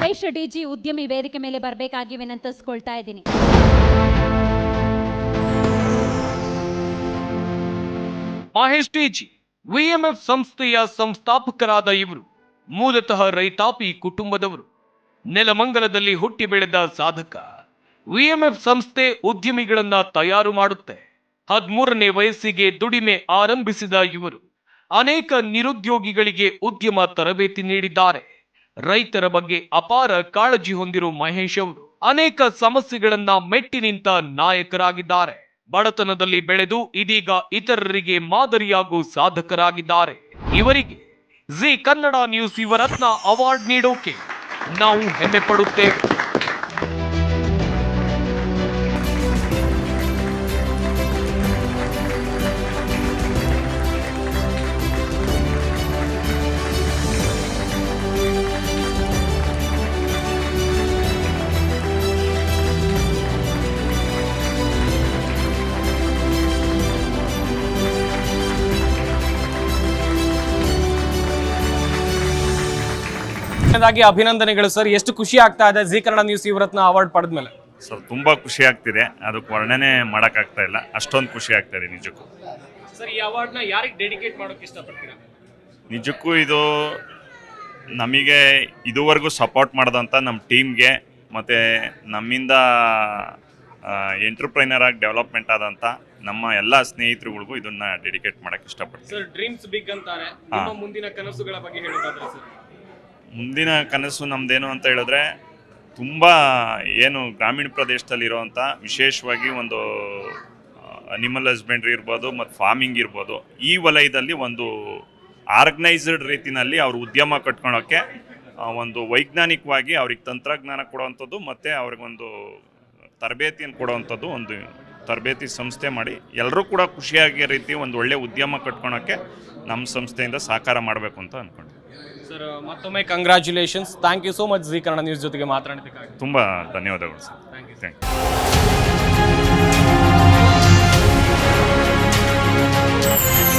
Mahesh DG ಉದ್ಯಮಿ ವೇದಿಕೆ ಮೇಲೆ ಬರಬೇಕಾಗಿ ವಿನಂತಿಸ್ಕೊಳ್ತಾ ಇದ್ದೀನಿ. ಮಹೇಶ್ ಡಿಜಿ ವಿಎಂಎಫ್ ಸಂಸ್ಥೆಯ ಸಂಸ್ಥಾಪಕರಾದ ಇವರು ಮೂಲತಃ ರೈತಾಪಿ ಕುಟುಂಬದವರು. ನೆಲಮಂಗಲದಲ್ಲಿ ಹುಟ್ಟಿ ಬೆಳೆದ ಸಾಧಕ. ವಿಎಂಎಫ್ ಸಂಸ್ಥೆ ಉದ್ಯಮಿಗಳನ್ನ ತಯಾರು ಮಾಡುತ್ತೆ. 13ನೇ ವಯಸ್ಸಿಗೆ ದುಡಿಮೆ ಆರಂಭಿಸಿದ ಇವರು ಅನೇಕ ನಿರುದ್ಯೋಗಿಗಳಿಗೆ ಉದ್ಯಮ ತರಬೇತಿ ನೀಡಿದ್ದಾರೆ. ರೈತರ ಬಗ್ಗೆ ಅಪಾರ ಕಾಳಜಿ ಹೊಂದಿರುವ ಮಹೇಶ್ ಅವರು ಅನೇಕ ಸಮಸ್ಯೆಗಳನ್ನ ಮೆಟ್ಟಿ ನಿಂತ ನಾಯಕರಾಗಿದ್ದಾರೆ. ಬಡತನದಲ್ಲಿ ಬೆಳೆದು ಇದೀಗ ಇತರರಿಗೆ ಮಾದರಿಯಾಗುವ ಸಾಧಕರಾಗಿದ್ದಾರೆ. ಇವರಿಗೆ ಜಿ ಕನ್ನಡ ನ್ಯೂಸ್ ಯುವರತ್ನ ಅವಾರ್ಡ್ ನೀಡೋಕೆ ನಾವು ಹೆಮ್ಮೆ ಪಡುತ್ತೇವೆ. ಅಭಿನಂದನೆಗಳು ಸರ್. ಎಷ್ಟು ಖುಷಿ ಆಗ್ತಾ ಇದೆ ಜಿ ಕನ್ನಡ ನ್ಯೂಸ್ ಯುವರತ್ನ ಅವಾರ್ಡ್ ಪಡೆದ್ಮೇಲೆ? ಸರ್ ತುಂಬಾ ಖುಷಿ ಆಗ್ತಿದೆ, ಅದಕ್ಕೆ ವರ್ಣನೆ ಮಾಡೋಕ್ಕಾಗ್ತಾ ಇಲ್ಲ, ಅಷ್ಟೊಂದು ಖುಷಿ ಆಗ್ತಾ ಇದೆ ನಿಜಕ್ಕೂ. ಸರ್ ಈ ಅವಾರ್ಡ್ನ ಯಾರಿಗೆ ಡೆಡಿಕೇಟ್ ಮಾಡೋಕೆ ಇಷ್ಟಪಡ್ತೀರಾ? ನಿಜಕ್ಕೂ ಇದು ನಮಗೆ ಇದುವರೆಗೂ ಸಪೋರ್ಟ್ ಮಾಡಿದಂಥ ನಮ್ಮ ಟೀಮ್ಗೆ ಮತ್ತು ನಮ್ಮಿಂದ ಎಂಟರ್ಪ್ರೈನರ್ ಆಗಿ ಡೆವಲಪ್ಮೆಂಟ್ ಆದಂಥ ನಮ್ಮ ಎಲ್ಲ ಸ್ನೇಹಿತರುಗಳಿಗೂ ಇದನ್ನ ಡೆಡಿಕೇಟ್ ಮಾಡೋಕ್ಕೆ ಇಷ್ಟಪಡ್ತೀನಿ. ಸರ್ ಡ್ರೀಮ್ಸ್ ಬಿಗ್ ಅಂತಾರೆ, ನಿಮ್ಮ ಮುಂದಿನ ಕನಸುಗಳ ಬಗ್ಗೆ ಹೇಳೋದಾದ್ರೆ ಸರ್? ಮುಂದಿನ ಕನಸು ನಮ್ಮದೇನು ಅಂತ ಹೇಳಿದ್ರೆ ತುಂಬ ಏನು ಗ್ರಾಮೀಣ ಪ್ರದೇಶದಲ್ಲಿರುವಂಥ ವಿಶೇಷವಾಗಿ ಒಂದು ಅನಿಮಲ್ ಹಸ್ಬೆಂಡ್ರಿ ಇರ್ಬೋದು ಮತ್ತು ಫಾರ್ಮಿಂಗ್ ಇರ್ಬೋದು, ಈ ವಲಯದಲ್ಲಿ ಒಂದು ಆರ್ಗನೈಸ್ಡ್ ರೀತಿಯಲ್ಲಿ ಅವ್ರ ಉದ್ಯಮ ಕಟ್ಕೊಳೋಕ್ಕೆ ಒಂದು ವೈಜ್ಞಾನಿಕವಾಗಿ ಅವ್ರಿಗೆ ತಂತ್ರಜ್ಞಾನ ಕೊಡುವಂಥದ್ದು ಮತ್ತು ಅವ್ರಿಗೊಂದು ತರಬೇತಿಯನ್ನು ಕೊಡುವಂಥದ್ದು ಒಂದು ತರಬೇತಿ ಸಂಸ್ಥೆ ಮಾಡಿ ಎಲ್ಲರೂ ಕೂಡ ಖುಷಿಯಾಗಿ ರೀತಿ ಒಂದು ಒಳ್ಳೆ ಉದ್ಯಮ ಕಟ್ಕೊಳೋಕ್ಕೆ ನಮ್ಮ ಸಂಸ್ಥೆಯಿಂದ ಸಹಕಾರ ಮಾಡಬೇಕು ಅಂತ ಅಂದ್ಕೊಂಡು. ಸರ್ ಮತ್ತೊಮ್ಮೆ congratulations. Thank you so much ji Kannada news ಜೊತೆಗೆ ಮಾತನಾಡೋದಕ್ಕಾಗಿ. ತುಂಬ ಧನ್ಯವಾದಗಳು ಸರ್. Thank you.